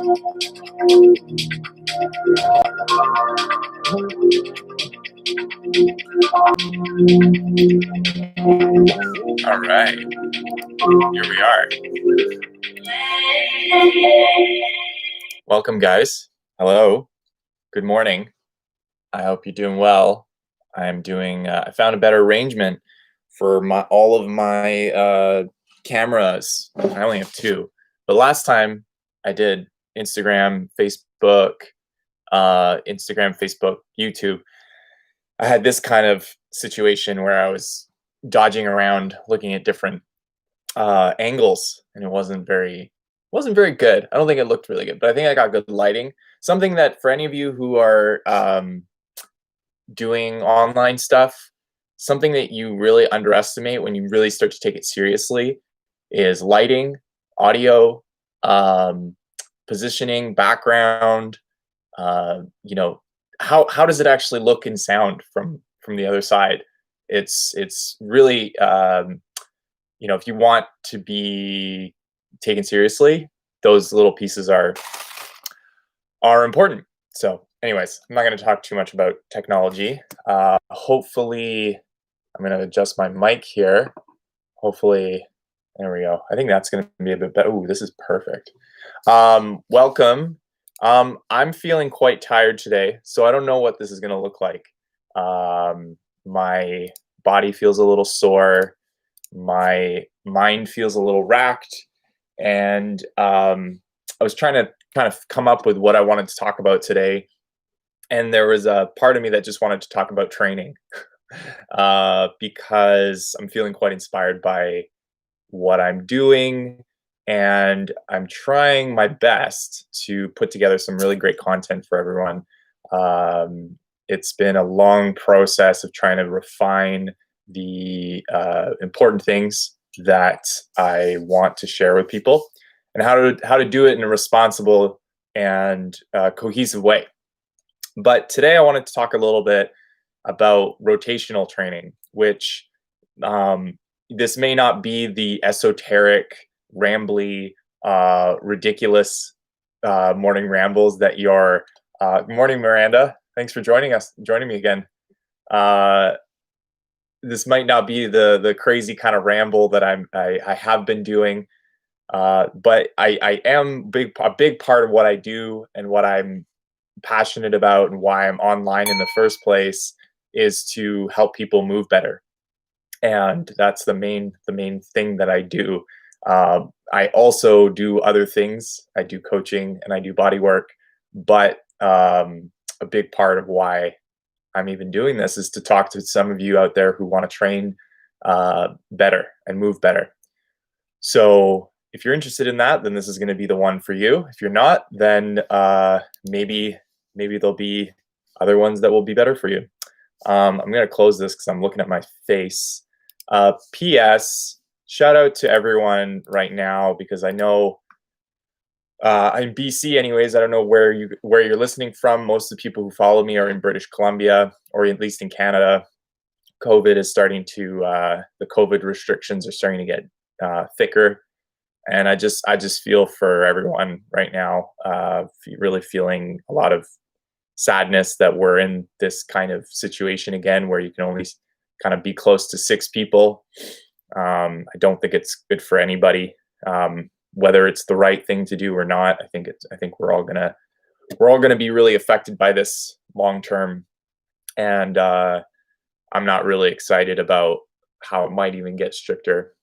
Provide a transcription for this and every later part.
All right, here we are. Welcome, guys. Hello. Good morning. I hope you're doing well. I'm doing. I found a better arrangement for all of my cameras. I only have two, but last time I did Instagram, Facebook, YouTube. I had this kind of situation where I was dodging around, looking at different angles, and it wasn't very good. I don't think it looked really good, but I think I got good lighting. Something that for any of you who are doing online stuff, something that you really underestimate when you really start to take it seriously is lighting, audio, um, positioning, background. You know, how does it actually look and sound from the other side? It's really if you want to be taken seriously, those little pieces are important. So, anyways, I'm not going to talk too much about technology. Hopefully, I'm going to adjust my mic here. Hopefully, there we go. I think that's going to be a bit better. Ooh, this is perfect. Welcome. I'm feeling quite tired today, so I don't know what this is going to look like. My body feels a little sore. My mind feels a little racked, and I was trying to kind of come up with what I wanted to talk about today, and there was a part of me that just wanted to talk about training because I'm feeling quite inspired by what I'm doing, and I'm trying my best to put together some really great content for everyone. It's been a long process of trying to refine the important things that I want to share with people, and how to do it in a responsible and cohesive way. But today I wanted to talk a little bit about rotational training, which this may not be the esoteric, rambly, ridiculous morning rambles that you're. Good morning, Miranda. Thanks for joining me again. This might not be the crazy kind of ramble that I have been doing, but I am a big part of what I do and what I'm passionate about and why I'm online in the first place is to help people move better, and that's the main thing that I do. I also do other things. I do coaching and I do body work, but a big part of why I'm even doing this is to talk to some of you out there who want to train better and move better. So if you're interested in that, then this is going to be the one for you. If you're not, then maybe there'll be other ones that will be better for you. I'm going to close this because I'm looking at my face. P.S. Shout out to everyone right now, because I know I'm in BC anyways. I don't know where you're listening from. Most of the people who follow me are in British Columbia, or at least in Canada. COVID is starting to the COVID restrictions are starting to get thicker, and I just feel for everyone right now. Really feeling a lot of sadness that we're in this kind of situation again, where you can only kind of be close to 6 people. I don't think it's good for anybody. Whether it's the right thing to do or not, I think we're all gonna be really affected by this long term, and I'm not really excited about how it might even get stricter.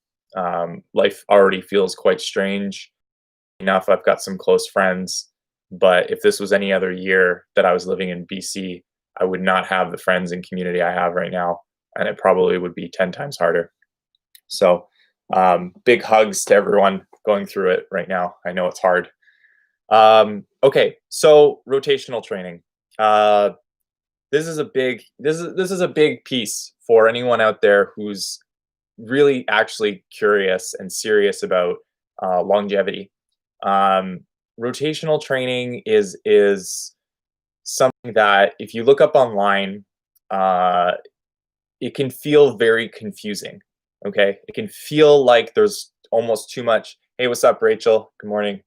Life already feels quite strange enough. I've got some close friends, but if this was any other year that I was living in BC, I would not have the friends and community I have right now, and it probably would be 10 times harder. So big hugs to everyone going through it right now. I know it's hard. Okay, so rotational training. This is a big piece for anyone out there who's really actually curious and serious about longevity. Rotational training is something that, if you look up online, it can feel very confusing. Okay, it can feel like there's almost too much. Hey, what's up, Rachel? Good morning.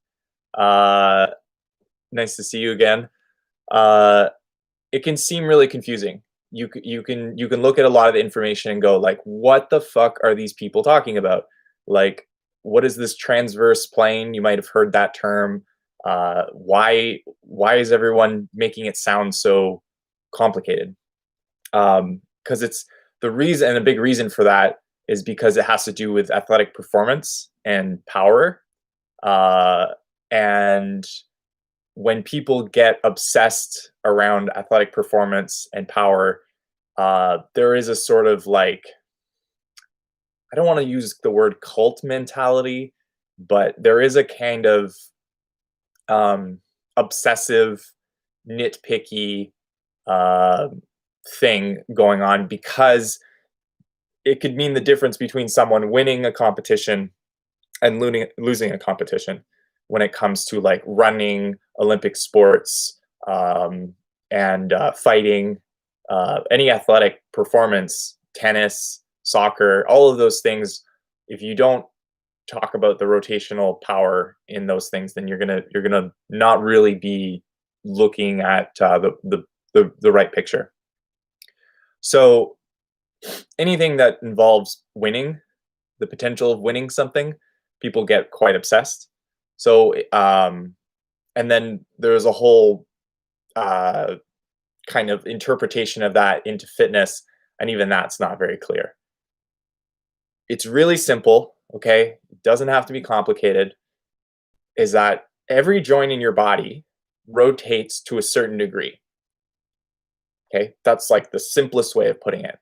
Nice to see you again. Uh, it can seem really confusing. You can look at a lot of the information and go like, "What the fuck are these people talking about?" Like, what is this transverse plane? You might have heard that term. Why is everyone making it sound so complicated? Because it's the reason, and a big reason for that is because it has to do with athletic performance and power. Uh, and when people get obsessed around athletic performance and power, there is a sort of like, I don't want to use the word cult mentality, but there is a kind of um, obsessive, nitpicky uh, thing going on because it could mean the difference between someone winning a competition and losing a competition when it comes to like running, Olympic sports, and fighting, any athletic performance, tennis, soccer, all of those things. If you don't talk about the rotational power in those things, then you're gonna not really be looking at the right picture. So anything that involves winning, the potential of winning something, people get quite obsessed. So, and then there's a whole uh, kind of interpretation of that into fitness, and even that's not very clear. It's really simple, okay? It doesn't have to be complicated. Is that every joint in your body rotates to a certain degree, okay? That's like the simplest way of putting it.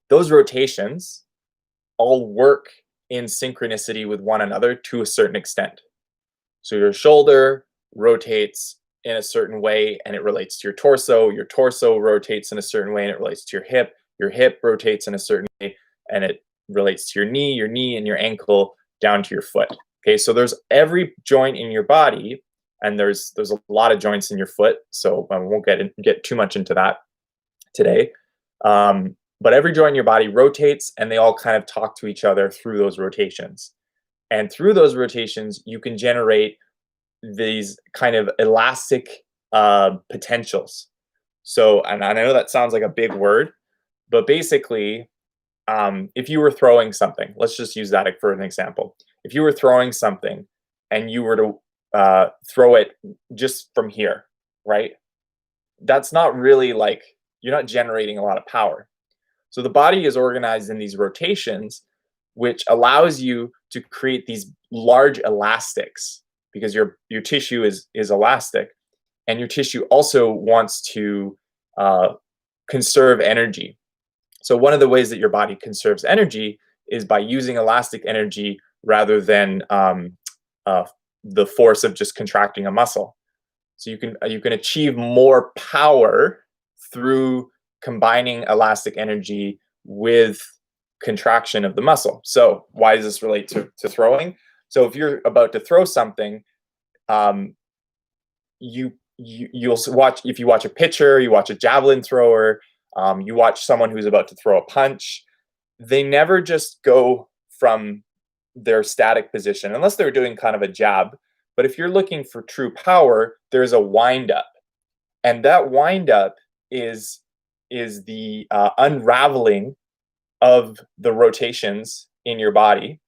Those rotations all work in synchronicity with one another to a certain extent. So your shoulder rotates in a certain way and it relates to your torso. Your torso rotates in a certain way and it relates to your hip. Your hip rotates in a certain way and it relates to your knee and your ankle down to your foot. Okay, so there's every joint in your body, and there's a lot of joints in your foot. So I won't get too much into that today. But every joint in your body rotates, and they all kind of talk to each other through those rotations. And through those rotations, you can generate these kind of elastic potentials. So, and I know that sounds like a big word, but basically, if you were throwing something, let's just use that for an example. If you were throwing something and you were to throw it just from here, right? That's not really like, you're not generating a lot of power. So the body is organized in these rotations, which allows you to create these large elastics because your tissue is elastic, and your tissue also wants to uh, conserve energy. So one of the ways that your body conserves energy is by using elastic energy rather than uh, the force of just contracting a muscle. So you can achieve more power through combining elastic energy with contraction of the muscle. So why does this relate to throwing? So if you're about to throw something, um, you'll watch, if you watch a pitcher, you watch a javelin thrower, you watch someone who's about to throw a punch, they never just go from their static position unless they're doing kind of a jab. But if you're looking for true power, there's a wind up, and that wind up is the unraveling of the rotations in your body,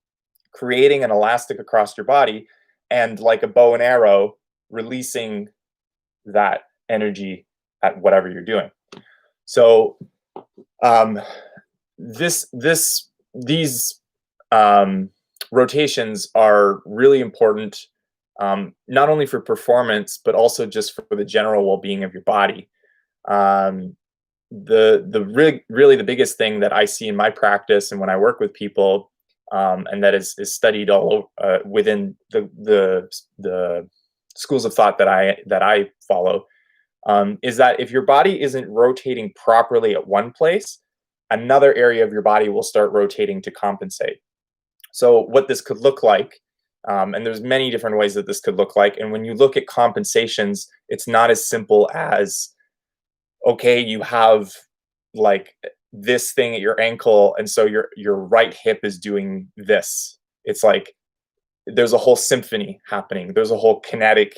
creating an elastic across your body, and like a bow and arrow, releasing that energy at whatever you're doing. So um, these rotations are really important, not only for performance but also just for the general well-being of your body. Um, really the biggest thing that I see in my practice and when I work with people, and that is studied all within the schools of thought that I follow, is that if your body isn't rotating properly at one place, another area of your body will start rotating to compensate. So what this could look like, and there's many different ways that this could look like. And when you look at compensations, it's not as simple as, okay, you have like this thing at your ankle, and so your right hip is doing this. It's like there's a whole symphony happening. There's a whole kinetic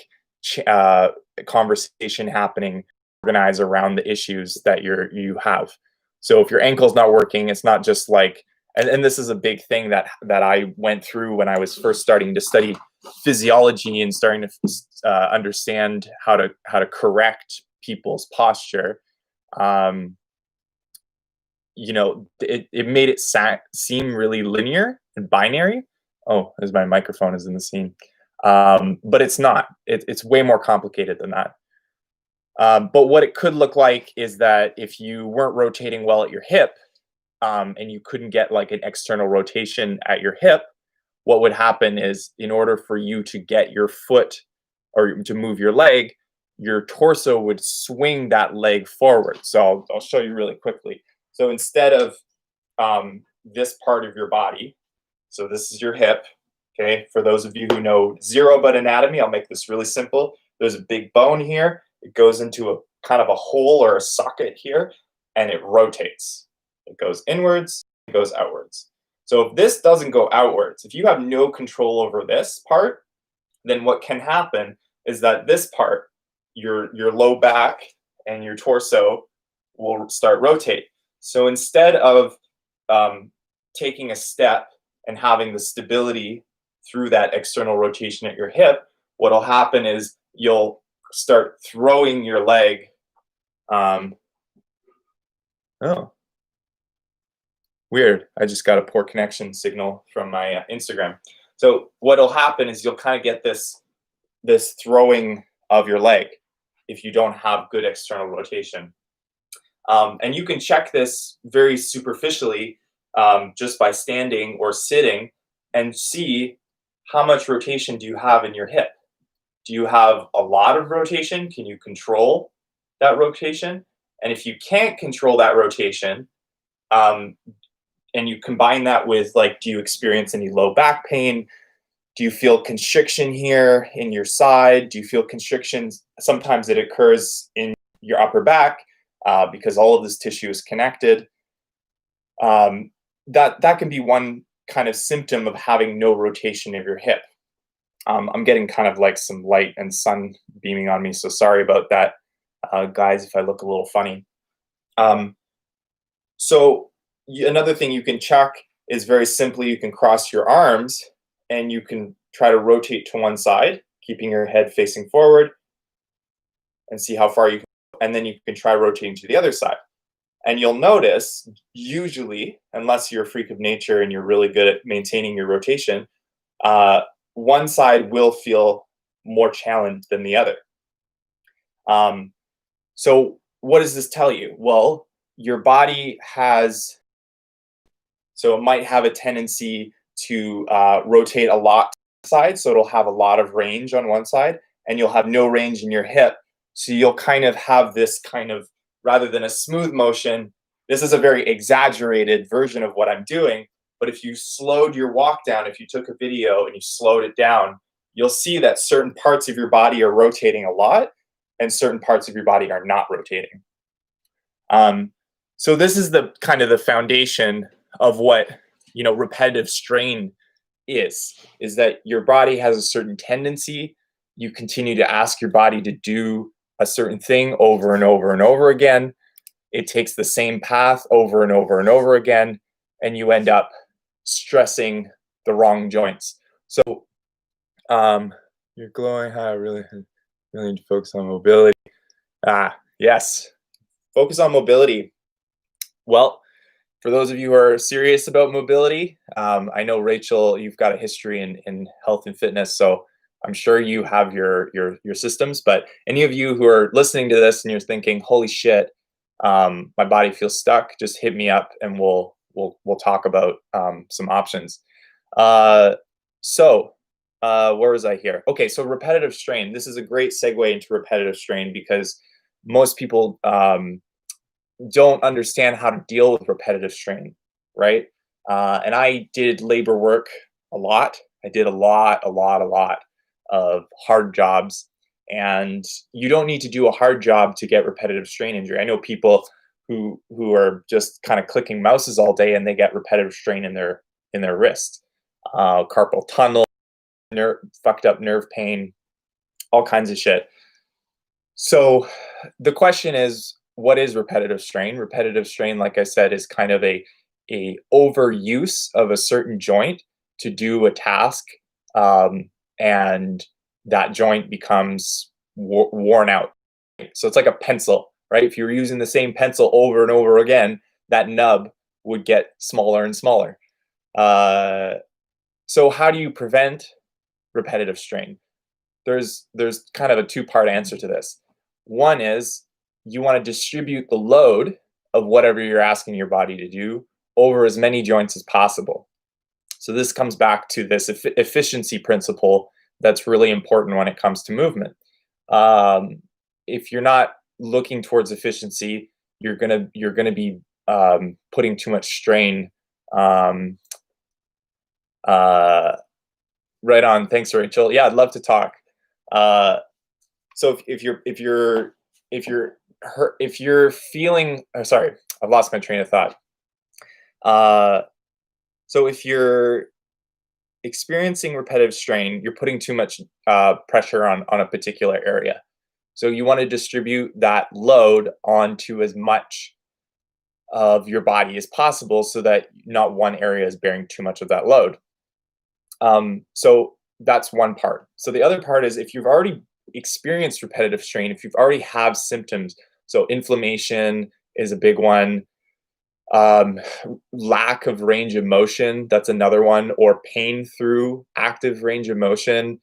conversation happening, organize around the issues that you have. So if your ankle's not working, it's not just like, and this is a big thing that I went through when I was first starting to study physiology and starting to understand how to correct people's posture. Um, it made it seem really linear and binary. Oh, as my microphone is in the scene. But it's not. It's way more complicated than that. But what it could look like is that if you weren't rotating well at your hip, and you couldn't get like an external rotation at your hip, what would happen is in order for you to get your foot or to move your leg, your torso would swing that leg forward. So I'll show you really quickly. So instead of this part of your body, so this is your hip. Okay, for those of you who know zero but anatomy, I'll make this really simple. There's a big bone here. It goes into a kind of a hole or a socket here, and it rotates. It goes inwards, it goes outwards. So if this doesn't go outwards, if you have no control over this part, then what can happen is that this part, your low back and your torso will start rotate. So instead of taking a step and having the stability through that external rotation at your hip, what'll happen is you'll start throwing your leg. Oh, weird. I just got a poor connection signal from my Instagram. So what'll happen is you'll kind of get this throwing of your leg if you don't have good external rotation. And you can check this very superficially just by standing or sitting and see how much rotation do you have in your hip. Do you have a lot of rotation? Can you control that rotation? And if you can't control that rotation, and you combine that with like, do you experience any low back pain? Do you feel constriction here in your side? Do you feel constriction? Sometimes it occurs in your upper back because all of this tissue is connected. That can be one kind of symptom of having no rotation of your hip. I'm getting kind of like some light and sun beaming on me, so sorry about that, guys, if I look a little funny. Another thing you can check is very simply, you can cross your arms and you can try to rotate to one side, keeping your head facing forward, and see how far you can. And then you can try rotating to the other side. And you'll notice, usually, unless you're a freak of nature and you're really good at maintaining your rotation, one side will feel more challenged than the other. So what does this tell you? Well, your body has, so it might have a tendency to rotate a lot to the side, so it'll have a lot of range on one side, and you'll have no range in your hip. So you'll kind of have this kind of, rather than a smooth motion, this is a very exaggerated version of what I'm doing. But if you slowed your walk down, if you took a video and you slowed it down, you'll see that certain parts of your body are rotating a lot and certain parts of your body are not rotating. So this is the kind of the foundation of what, repetitive strain is that your body has a certain tendency. You continue to ask your body to do a certain thing over and over and over again. It takes the same path over and over and over again, and you end up stressing the wrong joints. So you're glowing high, really need to focus on mobility. Yes, focus on mobility. Well, for those of you who are serious about mobility, I know, Rachel, you've got a history in health and fitness, so I'm sure you have your systems. But any of you who are listening to this and you're thinking, "Holy shit, my body feels stuck," just hit me up and we'll talk about some options. Where was I here? Okay, so repetitive strain. This is a great segue into repetitive strain because most people don't understand how to deal with repetitive strain, right? And I did labor work a lot. I did a lot of hard jobs, and you don't need to do a hard job to get repetitive strain injury. I know people who are just kind of clicking mouses all day and they get repetitive strain in their wrist, carpal tunnel, fucked up nerve pain, all kinds of shit. So the question is, what is repetitive strain? Repetitive strain, like I said, is kind of a overuse of a certain joint to do a task, and that joint becomes worn out. So it's like a pencil, right? If you were using the same pencil over and over again, that nub would get smaller and smaller. Uh, so how do you prevent repetitive strain? There's kind of a two-part answer to this. One is you want to distribute the load of whatever you're asking your body to do over as many joints as possible. So this comes back to this efficiency principle that's really important when it comes to movement. Um, if you're not looking towards efficiency, you're gonna be putting too much strain. Um, uh, right on. Thanks, Rachel. Yeah, I'd love to talk. Uh, so if you're feeling, oh, sorry, I've lost my train of thought. Uh, so if you're experiencing repetitive strain, you're putting too much pressure on a particular area. So you want to distribute that load onto as much of your body as possible, so that not one area is bearing too much of that load. So that's one part. So the other part is, if you've already experienced repetitive strain, if you've already have symptoms, so inflammation is a big one, um, lack of range of motion, that's another one, or pain through active range of motion.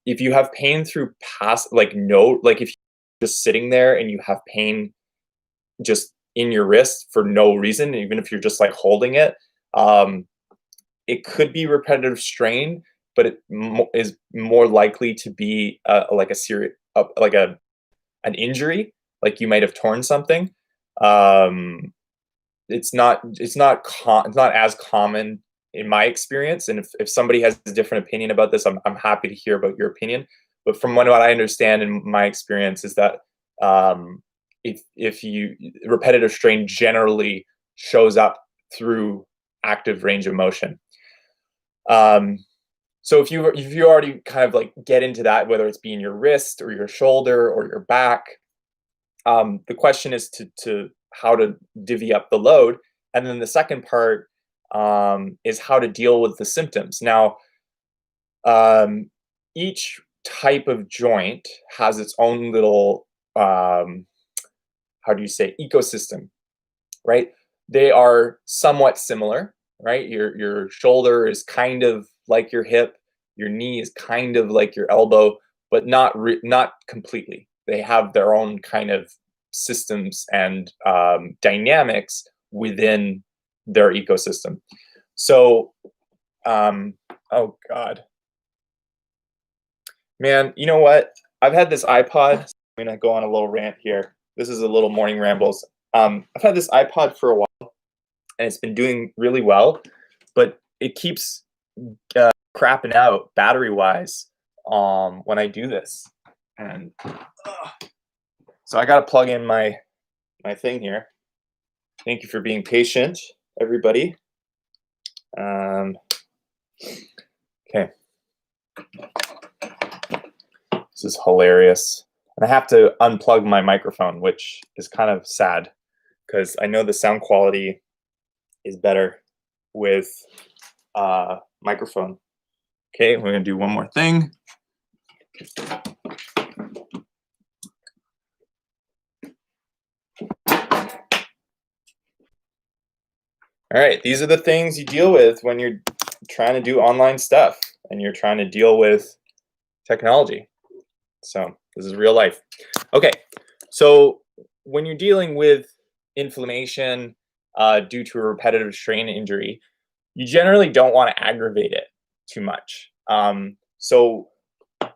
If you have pain through past, like no, like if you're just sitting there and you have pain just in your wrist for no reason, even if you're just like holding it, um, it could be repetitive strain, but it is more likely to be like a serious, like an injury, like you might have torn something. Um, it's not as common in my experience, and if somebody has a different opinion about this, I'm happy to hear about your opinion. But from what I understand in my experience is that, um, if you repetitive strain generally shows up through active range of motion. Um, so if you already kind of like get into that, whether it's being your wrist or your shoulder or your back, the question is to how to divvy up the load, and then the second part, is how to deal with the symptoms. Now, um, each type of joint has its own little, how do you say, ecosystem, right? They are somewhat similar, right? Your shoulder is kind of like your hip, your knee is kind of like your elbow, but not completely. They have their own kind of systems and dynamics within their ecosystem. So, oh God, man, you know what? I've had this iPod. I'm gonna go on a little rant here. This is a little morning rambles. I've had this iPod for a while, and it's been doing really well, but it keeps crapping out battery wise when I do this. And so I got to plug in my thing here. Thank you for being patient, everybody. Okay. This is hilarious. And I have to unplug my microphone, which is kind of sad because I know the sound quality is better with microphone. Okay, we're gonna do one more thing. All right, these are the things you deal with when you're trying to do online stuff and you're trying to deal with technology. So this is real life. Okay, so when you're dealing with inflammation due to a repetitive strain injury, you generally don't want to aggravate it too much. So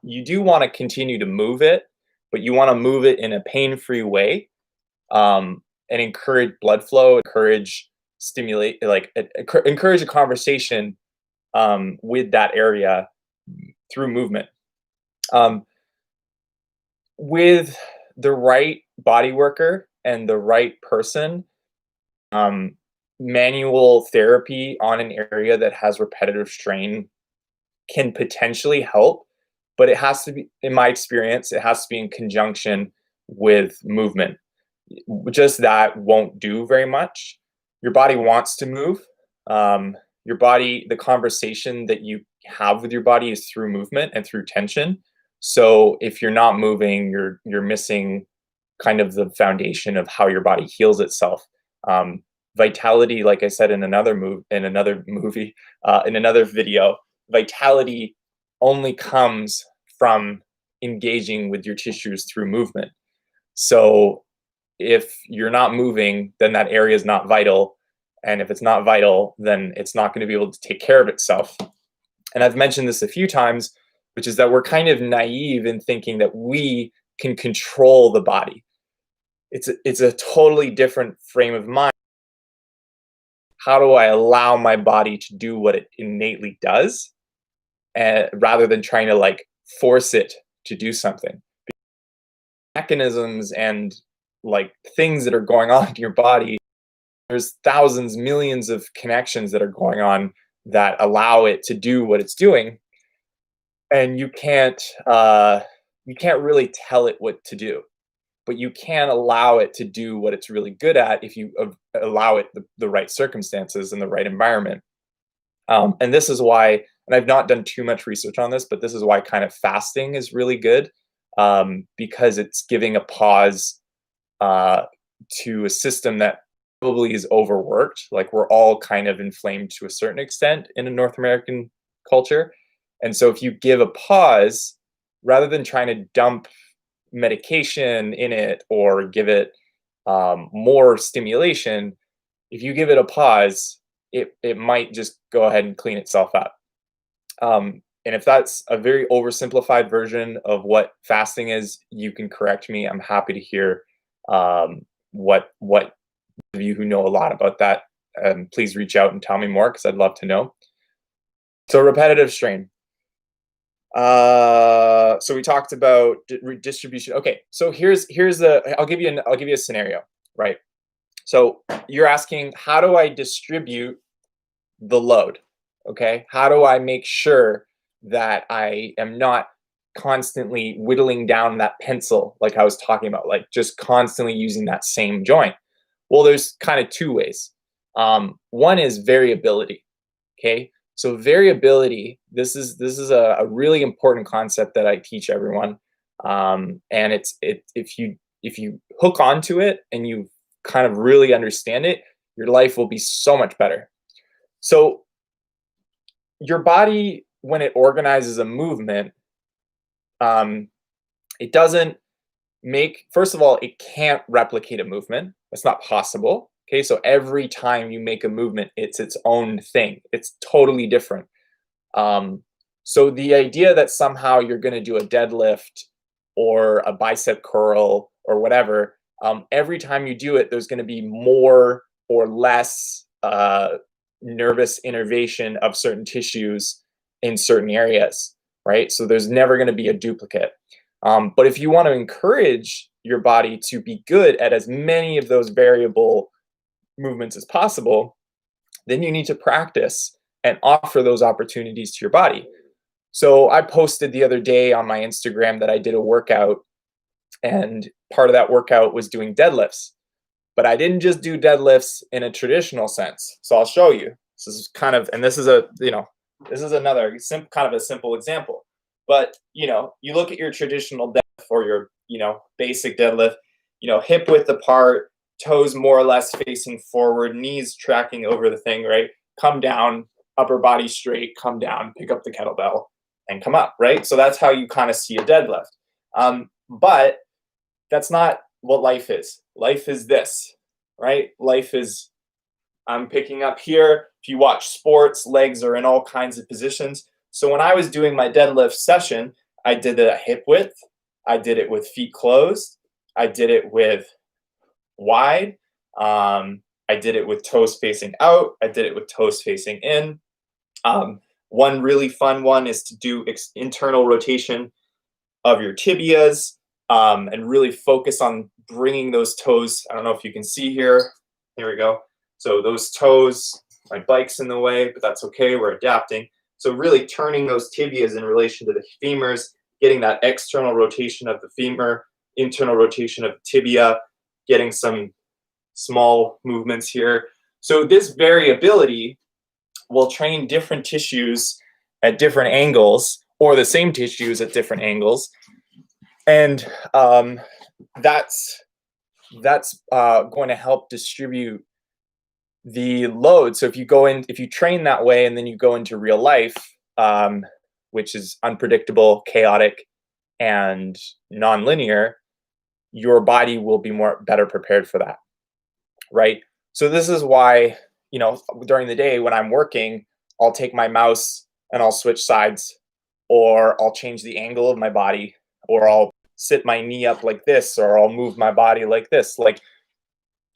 you do want to continue to move it, but you want to move it in a pain-free way, and encourage blood flow, encourage stimulate, like encourage a conversation with that area through movement. Um, with the right body worker and the right person, um, manual therapy on an area that has repetitive strain can potentially help. but it has to be, in my experience, it has to be in conjunction with movement. Just that won't do very much. Your body wants to move. Um, your body, the conversation that you have with your body is through movement and through tension. So if you're not moving, you're missing kind of the foundation of how your body heals itself. Um, Vitality, like I said in another movie, in another video, vitality only comes from engaging with your tissues through movement. So if you're not moving, then that area is not vital. And if it's not vital, then it's not going to be able to take care of itself. And I've mentioned this a few times, which is that we're kind of naive in thinking that we can control the body. It's a totally different frame of mind. How do I allow my body to do what it innately does, rather than trying to like force it to do something? Mechanisms and like things that are going on in your body, there's thousands, millions of connections that are going on that allow it to do what it's doing, and you can't really tell it what to do, but you can allow it to do what it's really good at if you allow it the right circumstances and the right environment. And this is why, and I've not done too much research on this, but this is why kind of fasting is really good, because it's giving a pause uh, to a system that probably is overworked. Like we're all kind of inflamed to a certain extent in a North American culture. And so if you give a pause, rather than trying to dump medication in it or give it more stimulation, if you give it a pause, it might just go ahead and clean itself up. And if that's a very oversimplified version of what fasting is, you can correct me. I'm happy to hear what of you who know a lot about that. Please reach out and tell me more because I'd love to know. So repetitive strain. So we talked about redistribution. Okay, so here's the I'll give you a scenario, right? So you're asking, how do I distribute the load? Okay, how do I make sure that I am not constantly whittling down that pencil, like I was talking about, like just constantly using that same joint? Well, there's kind of two ways. One is variability. Okay, so variability. This is a really important concept that I teach everyone, and if you hook onto it and you kind of really understand it, your life will be so much better. So your body, when it organizes a movement, um, it doesn't make, first of all, it can't replicate a movement. That's not possible. Okay, so every time you make a movement, it's its own thing. It's totally different. So the idea that somehow you're going to do a deadlift or a bicep curl or whatever, every time you do it, there's going to be more or less nervous innervation of certain tissues in certain areas, right? So there's never going to be a duplicate. But if you want to encourage your body to be good at as many of those variable movements as possible, then you need to practice and offer those opportunities to your body. So I posted the other day on my Instagram that I did a workout, and part of that workout was doing deadlifts. But I didn't just do deadlifts in a traditional sense. So I'll show you. This is kind of, and this is this is another kind of a simple example. But, you look at your traditional deadlift or your, basic deadlift, hip width apart, toes more or less facing forward, knees tracking over the thing, right? Come down, upper body straight, come down, pick up the kettlebell and come up, right? So that's how you kind of see a deadlift. But that's not what life is. Life is this, right? Life is, I'm picking up here. If you watch sports, legs are in all kinds of positions. So when I was doing my deadlift session, I did it at hip width. I did it with feet closed. I did it with wide. I did it with toes facing out. I did it with toes facing in. One really fun one is to do internal rotation of your tibias, and really focus on bringing those toes. I don't know if you can see here. Here we go. So those toes, my bike's in the way, but that's okay. We're adapting. So really turning those tibias in relation to the femurs getting that external rotation of the femur, internal rotation of the tibia, getting some small movements here. So this variability will train different tissues at different angles, or the same tissues at different angles, and that's going to help distribute the load. So if you train that way and then you go into real life, which is unpredictable, chaotic, and nonlinear, your body will be better prepared for that, right? So this is why, during the day when I'm working, I'll take my mouse and I'll switch sides, or I'll change the angle of my body, or I'll sit my knee up like this, or I'll move my body like this. Like,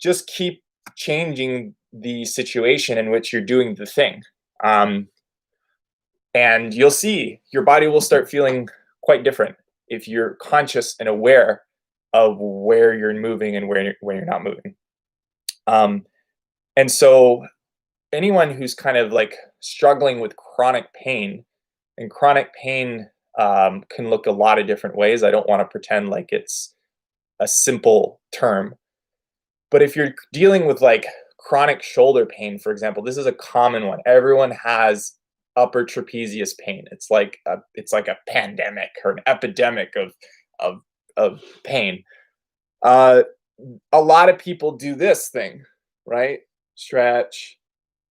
just keep changing the situation in which you're doing the thing. And you'll see your body will start feeling quite different if you're conscious and aware of where you're moving and when you're not moving. And so anyone who's kind of like struggling with chronic pain, and chronic pain can look a lot of different ways. I don't want to pretend like it's a simple term, but if you're dealing with like chronic shoulder pain, for example, this is a common one. Everyone has upper trapezius pain. It's like a pandemic or an epidemic of pain. A lot of people do this thing, right? Stretch,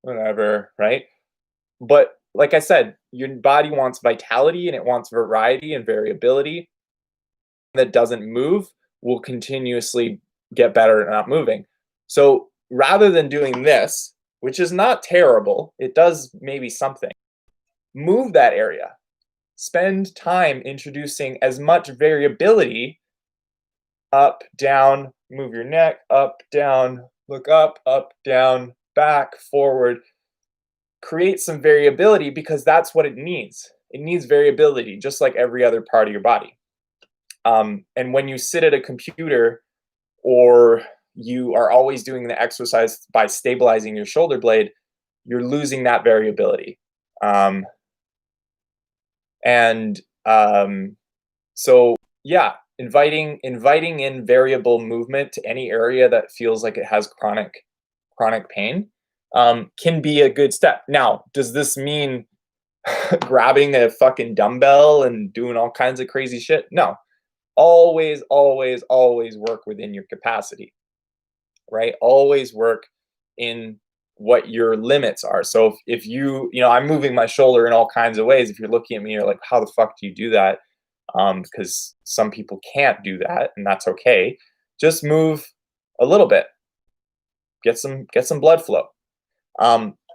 whatever, right? But like I said, your body wants vitality and it wants variety and variability. That doesn't move will continuously get better at not moving. So rather than doing this, which is not terrible, it does maybe something, move that area. Spend time introducing as much variability, up, down, move your neck, up, down, look up, down, back, forward. Create some variability, because that's what it needs. It needs variability, just like every other part of your body. And when you sit at a computer, or you are always doing the exercise by stabilizing your shoulder blade, you're losing that variability. So yeah, inviting in variable movement to any area that feels like it has chronic pain can be a good step. Now, does this mean grabbing a fucking dumbbell and doing all kinds of crazy shit? No. Always work within your capacity, right? Always work in what your limits are. So if I'm moving my shoulder in all kinds of ways. If you're looking at me, you're like, how the fuck do you do that? Because some people can't do that, and that's okay. Just move a little bit. Get some blood flow.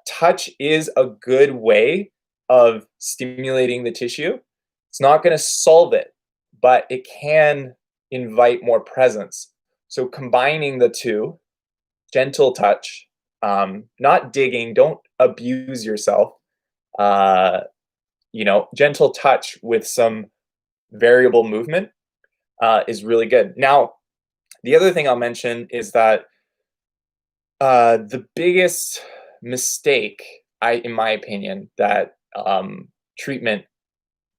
Touch is a good way of stimulating the tissue. It's not going to solve it, but it can invite more presence. So combining the two, gentle touch, not digging, don't abuse yourself. Gentle touch with some variable movement is really good. Now, the other thing I'll mention is that the biggest mistake, in my opinion, that treatment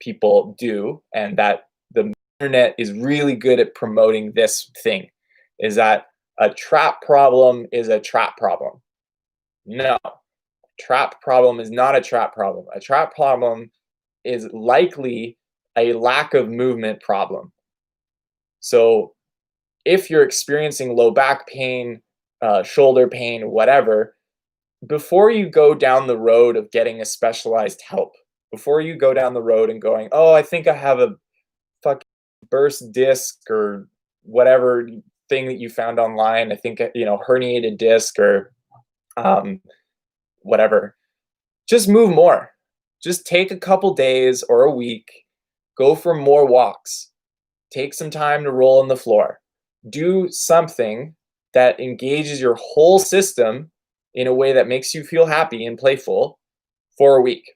people do, and that the internet is really good at promoting this thing, is that a trap problem is a trap problem. No, trap problem is not a trap problem. A trap problem is likely a lack of movement problem. So if you're experiencing low back pain, shoulder pain, whatever, before you go down the road of getting a specialized help, before you go down the road and going, oh, I think I have a fucking burst disc or whatever thing that you found online, I think, herniated disc or whatever, just move more. Just take a couple days or a week, go for more walks, take some time to roll on the floor, do something that engages your whole system in a way that makes you feel happy and playful for a week,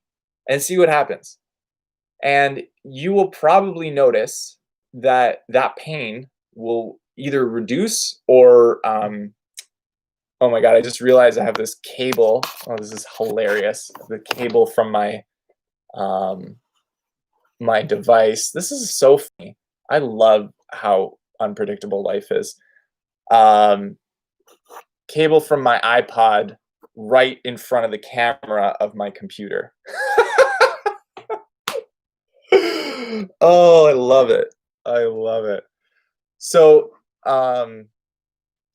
and see what happens. And you will probably notice that pain will either reduce or oh my god, I just realized I have this cable. Oh, this is hilarious. The cable from my my device. This is so funny. I love how unpredictable life is. Um, Cable from my iPod right in front of the camera of my computer. Oh, I love it. I love it. So, um,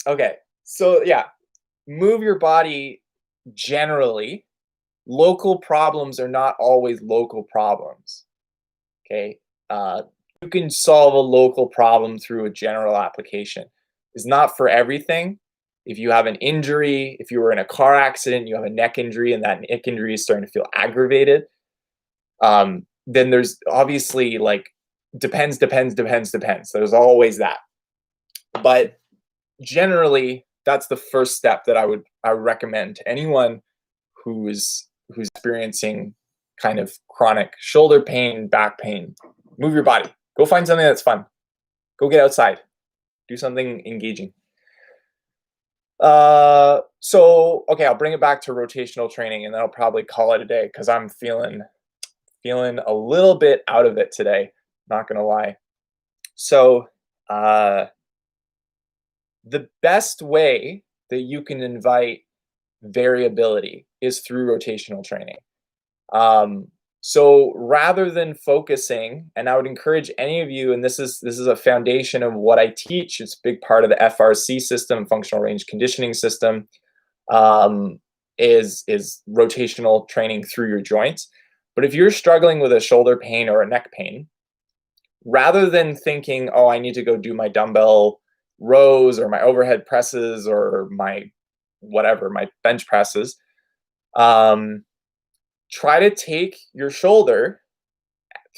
okay. So yeah, move your body generally. Local problems are not always local problems. Okay. Uh, you can solve a local problem through a general application. It's not for everything. If you have an injury, if you were in a car accident, you have a neck injury, and that neck injury is starting to feel aggravated, then there's obviously like depends. There's always that. But generally, that's the first step that I would recommend to anyone who's experiencing kind of chronic shoulder pain, back pain. Move your body. Go find something that's fun. Go get outside. Do something engaging. So okay, I'll bring it back to rotational training, and then I'll probably call it a day because I'm feeling a little bit out of it today. Not gonna lie. So uh, the best way that you can invite variability is through rotational training. Um, so rather than focusing, and I would encourage any of you, and this is a foundation of what I teach. It's a big part of the FRC system, functional range conditioning system, um, is rotational training through your joints. But if you're struggling with a shoulder pain or a neck pain, rather than thinking, oh, I need to go do my dumbbell rows or my overhead presses or my whatever, my bench presses, um, try to take your shoulder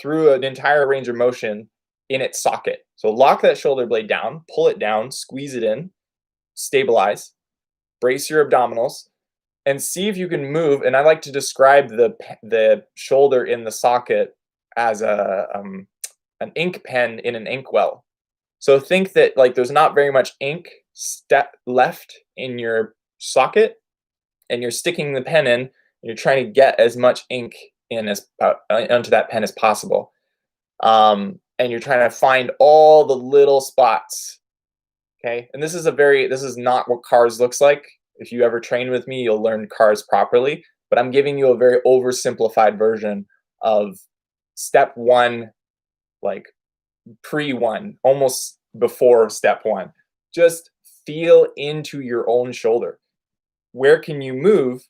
through an entire range of motion in its socket. So lock that shoulder blade down, pull it down, squeeze it in, stabilize, brace your abdominals, and see if you can move. And I like to describe the shoulder in the socket as an ink pen in an inkwell. So think that like there's not very much ink left in your socket, and you're sticking the pen in, and you're trying to get as much ink in as onto that pen as possible. And you're trying to find all the little spots. Okay, and this is not what cars looks like. If you ever train with me, you'll learn cars properly. But I'm giving you a very oversimplified version of step one, like pre one, almost before step one. Just feel into your own shoulder. Where can you move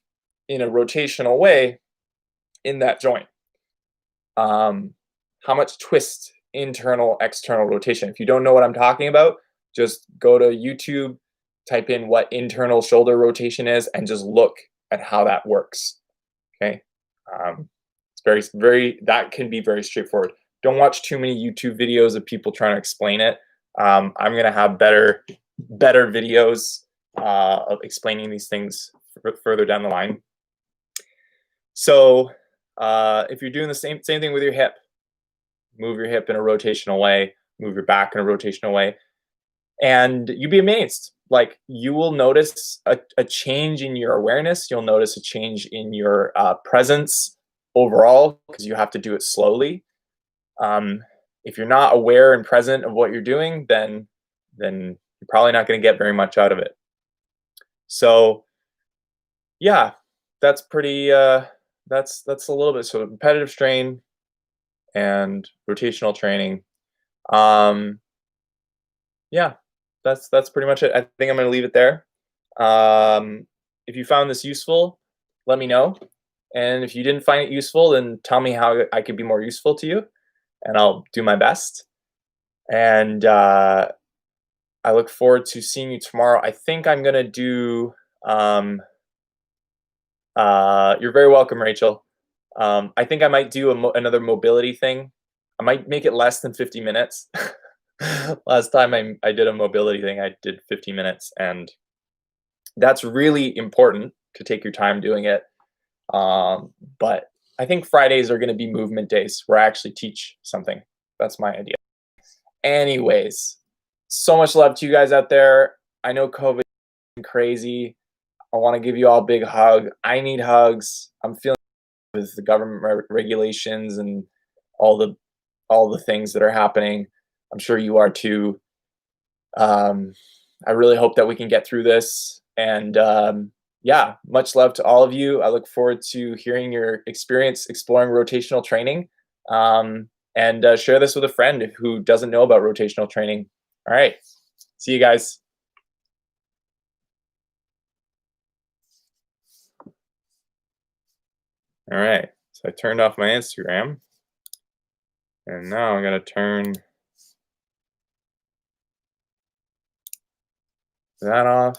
in a rotational way in that joint? How much twist, internal, external rotation? If you don't know what I'm talking about, just go to YouTube, type in what internal shoulder rotation is, and just look at how that works. Okay, it's that can be very straightforward. Don't watch too many YouTube videos of people trying to explain it. I'm gonna have better videos of explaining these things further down the line. So if you're doing the same thing with your hip, move your hip in a rotational way, move your back in a rotational way, and you'd be amazed. Like you will notice a change in your awareness. You'll notice a change in your presence overall because you have to do it slowly. If you're not aware and present of what you're doing, then you're probably not going to get very much out of it. So yeah, that's pretty that's a little bit. So repetitive strain and rotational training. Yeah, that's pretty much it. I think I'm going to leave it there. If you found this useful, let me know. And if you didn't find it useful, then tell me how I could be more useful to you, and I'll do my best. And I look forward to seeing you tomorrow. I think I'm going to do you're very welcome, Rachel. I think I might do another mobility thing. I might make it less than 50 minutes. Last time I did a mobility thing, I did 50 minutes, and that's really important to take your time doing it. But I think Fridays are going to be movement days where I actually teach something. That's my idea. Anyways, so much love to you guys out there. I know COVID is crazy. I want to give you all a big hug. I need hugs. I'm feeling with the government regulations and all the all the things that are happening. I'm sure you are too. Um, I really hope that we can get through this. And yeah, much love to all of you. I look forward to hearing your experience exploring rotational training. And share this with a friend who doesn't know about rotational training. All right. See you guys. All right. So I turned off my Instagram, and now I'm going to turn that off.